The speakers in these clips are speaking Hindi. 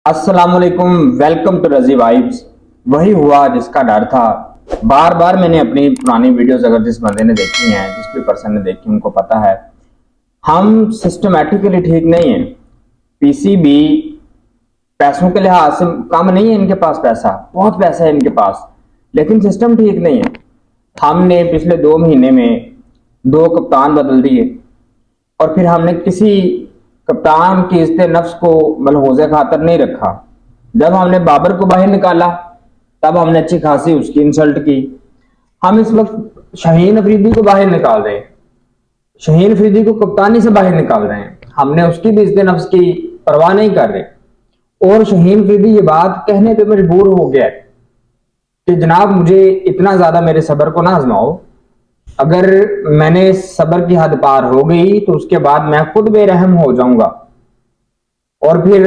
अस्सलाम वालेकुम, वेलकम टू रजी वाइब्स। वही हुआ जिसका डर था। बार बार मैंने अपनी पुरानी वीडियोस अगर जिस बंदे ने देखी हैं, जिस भी पर्सन ने देखी, उनको पता है हम सिस्टमेटिकली ठीक नहीं है। पीसीबी पैसों के लिहाज से कम नहीं है, इनके पास पैसा बहुत पैसा है इनके पास, लेकिन सिस्टम ठीक नहीं है। हमने पिछले 2 महीने में 2 कप्तान बदल दिए और फिर हमने किसी कप्तान की इज्जत नफ्स को मलहूज़े खातर नहीं रखा। जब हमने बाबर को बाहर निकाला तब हमने अच्छी खासी उसकी इंसल्ट की। हम इस वक्त शाहीन अफरीदी को बाहर निकाल रहे हैं, शाहीन अफरीदी को कप्तानी से बाहर निकाल रहे हैं। हमने उसकी भी इज्जत नफ्स की परवाह नहीं कर रहे। और शाहीन अफरीदी ये बात कहने पे मजबूर हो गया कि जनाब मुझे इतना ज्यादा मेरे सब्र को ना आजमाओ, अगर मैंने सब्र की हद पार हो गई तो उसके बाद मैं खुद बेरहम हो जाऊंगा और फिर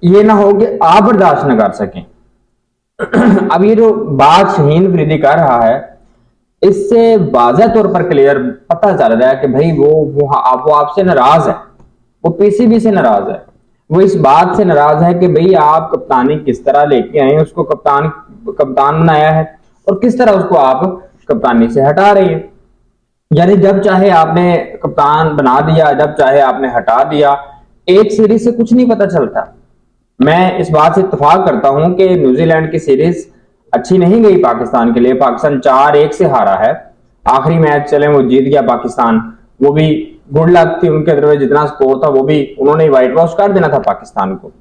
ये ना हो कि आप बर्दाश्त न कर सकें। अब ये जो बात शाहीन अफरीदी कर रहा है, इससे वाज़ेह तौर पर क्लियर पता चल रहा है कि भाई वो आपसे नाराज है, वो पीसीबी से नाराज है। वो इस बात से नाराज है कि भाई आप कप्तानी किस तरह लेके आए, उसको कप्तान बनाया है और किस तरह उसको आप कप्तानी से हटा रहे हैं। यानी जब चाहे आपने कप्तान बना दिया, जब चाहे आपने हटा दिया। एक सीरीज से कुछ नहीं पता चलता। मैं इस बात से इत्तेफाक करता हूं कि न्यूजीलैंड की सीरीज अच्छी नहीं गई पाकिस्तान के लिए। पाकिस्तान 4-1 से हारा है। आखिरी मैच चले वो जीत गया पाकिस्तान, वो भी गुड लक थी उनके तरफ। जितना स्कोर था वो भी उन्होंने व्हाइट वॉश कर देना था पाकिस्तान को।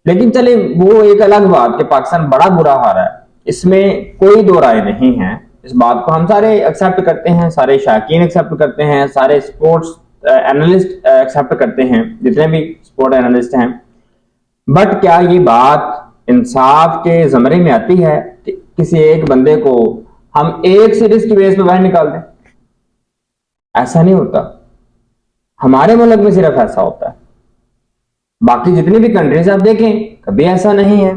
लेकिन चले वो एक अलग बात कि पाकिस्तान बड़ा बुरा हारा है, इसमें कोई दो राय नहीं है। इस बात को हम सारे एक्सेप्ट करते हैं, सारे शायकीन एक्सेप्ट करते हैं, सारे स्पोर्ट्स एनालिस्ट एक्सेप्ट करते हैं, जितने भी स्पोर्ट एनालिस्ट हैं। बट क्या ये बात इंसाफ के जमरे में आती है कि किसी एक बंदे को हम एक सीरीज की बेस पे बाहर निकाल दें? ऐसा नहीं होता। हमारे मुल्क में सिर्फ ऐसा होता है, बाकी जितनी भी कंट्रीज आप देखें कभी ऐसा नहीं है।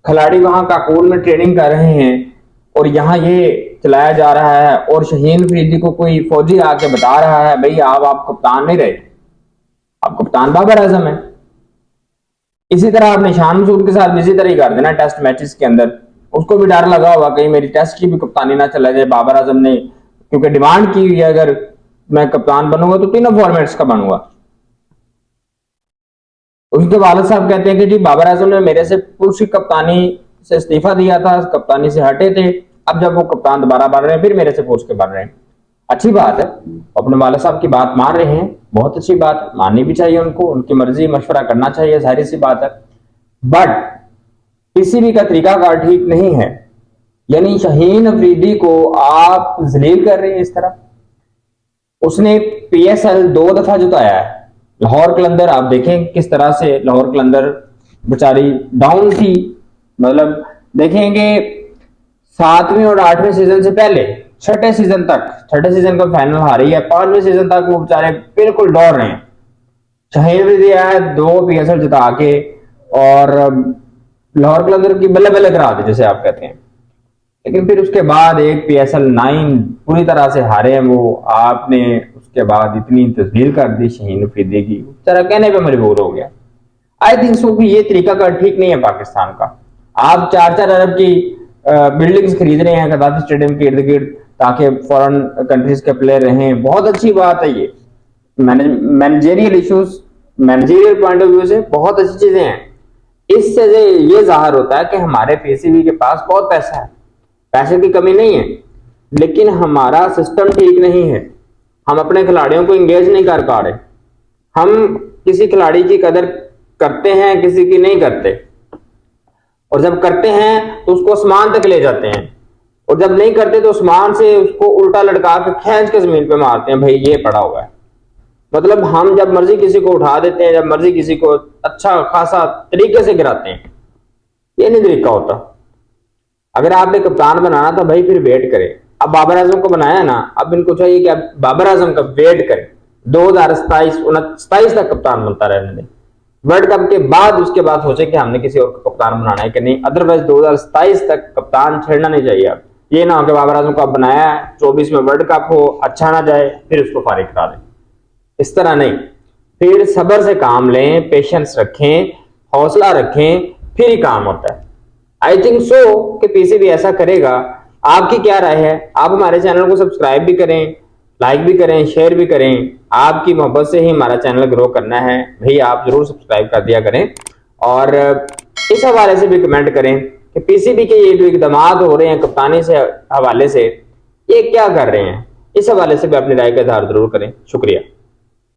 खिलाड़ी वहां काकूल में ट्रेनिंग कर रहे हैं और यहाँ ये चलाया जा रहा है और शाहीन अफरीदी को कोई फौजी आके बता रहा है भाई आप कप्तान नहीं रहे, आप कप्तान बाबर आजम है। इसी तरह आपने शान मसूद के साथ इसी तरह ही कर देना टेस्ट मैचेस के अंदर। उसको भी डर लगा होगा कहीं मेरी टेस्ट की भी कप्तानी ना चला जाए। बाबर आजम ने क्योंकि डिमांड की हुई है अगर मैं कप्तान बनूंगा तो तीनों फॉर्मेट्स का बनूंगा। उसके वालिद साहब कहते हैं कि जी बाबर आजम ने मेरे से पूरी कप्तानी से इस्तीफा दिया था, कप्तानी से हटे थे, अब जब वो कप्तान दोबारा बन रहे हैं फिर मेरे से पूछ के बन रहे हैं। अच्छी बात है, अपने वालिद साहब की बात मान रहे हैं, बहुत अच्छी बात, माननी भी चाहिए उनको, उनकी मर्जी, मशवरा करना चाहिए, जाहिर सी बात है। बट पीसीबी का तरीकाकार ठीक नहीं है। यानी शाहीन अफरीदी को आप जलील कर रहे हैं इस तरह। उसने पीएसएल 2 दफा जिताया है। लाहौर कलंदर आप देखें किस तरह से लाहौर कलंदर बेचारी डाउन थी। मतलब देखेंगे 7वें और 8वें सीजन से पहले छठे सीजन का फाइनल हारी है, 5वें सीजन तक वो बेचारे बिल्कुल डर रहे हैं। शाहीन भी दिया है 2 पीएसएल जिता के और लाहौर कलंदर की बल्ले बल्ले करा दी जैसे आप कहते हैं। लेकिन फिर उसके बाद एक पीएसएल 9 पूरी तरह से हारे हैं वो। आपने उसके बाद इतनी तस्वीर कर दी शाहीन अफरीदी की, बेचारा कहने पे मजबूर हो गया। आई थिंक सो कि ये तरीका का ठीक नहीं है पाकिस्तान का। आप 4-4 अरब की बिल्डिंग्स खरीद रहे हैं गद्दाफी स्टेडियम के इर्द गिर्द ताकि फॉरेन कंट्रीज के प्लेयर रहें, बहुत अच्छी बात है। ये managerial issues, managerial point of view से बहुत अच्छी चीजें हैं। इससे ये जाहिर होता है कि हमारे पीसीबी के पास बहुत पैसा है, पैसे की कमी नहीं है, लेकिन हमारा सिस्टम ठीक नहीं है। हम अपने खिलाड़ियों को इंगेज नहीं कर पा रहे। हम किसी खिलाड़ी की कदर करते हैं, किसी की नहीं करते, और जब करते हैं तो उसको आसमान तक ले जाते हैं, और जब नहीं करते तो आसमान से उसको उल्टा लटका के खींच के जमीन पे मारते हैं, भाई ये पड़ा हुआ है। मतलब हम जब मर्जी किसी को उठा देते हैं, जब मर्जी किसी को अच्छा खासा तरीके से गिराते हैं, ये नहीं तरीका होता। अगर आपने कप्तान बनाना था भाई फिर वेट करें। अब बाबर आजम को बनाया ना, अब इनको चाहिए कि अब बाबर आजम का वेट करें, 2027 तक कप्तान बनता रहने दें। वर्ल्ड कप के बाद उसके बाद सोचे कि हमने किसी और को कप्तान बनाना है कि नहीं, अदरवाइज 2027 तक कप्तान छेड़ना नहीं चाहिए। अब ये ना हो कि बाबर आजम को अब बनाया है, 24 में वर्ल्ड कप हो, अच्छा ना जाए फिर उसको फारिग करा दें। इस तरह नहीं, फिर सब्र से काम लें, पेशेंस रखें, हौसला रखें, फिर ही काम होता है। आई थिंक सो कि पीसीबी ऐसा करेगा। आपकी क्या राय है? आप हमारे चैनल को सब्सक्राइब भी करें, लाइक भी करें, शेयर भी करें। आपकी मोहब्बत से ही हमारा चैनल ग्रो करना है भाई, आप जरूर सब्सक्राइब कर दिया करें। और इस हवाले से भी कमेंट करें कि पीसीबी के ये जो इकदाम हो रहे हैं कप्तानी से हवाले से, ये क्या कर रहे हैं। इस हवाले से भी अपनी राय का इजहार जरूर करें। शुक्रिया।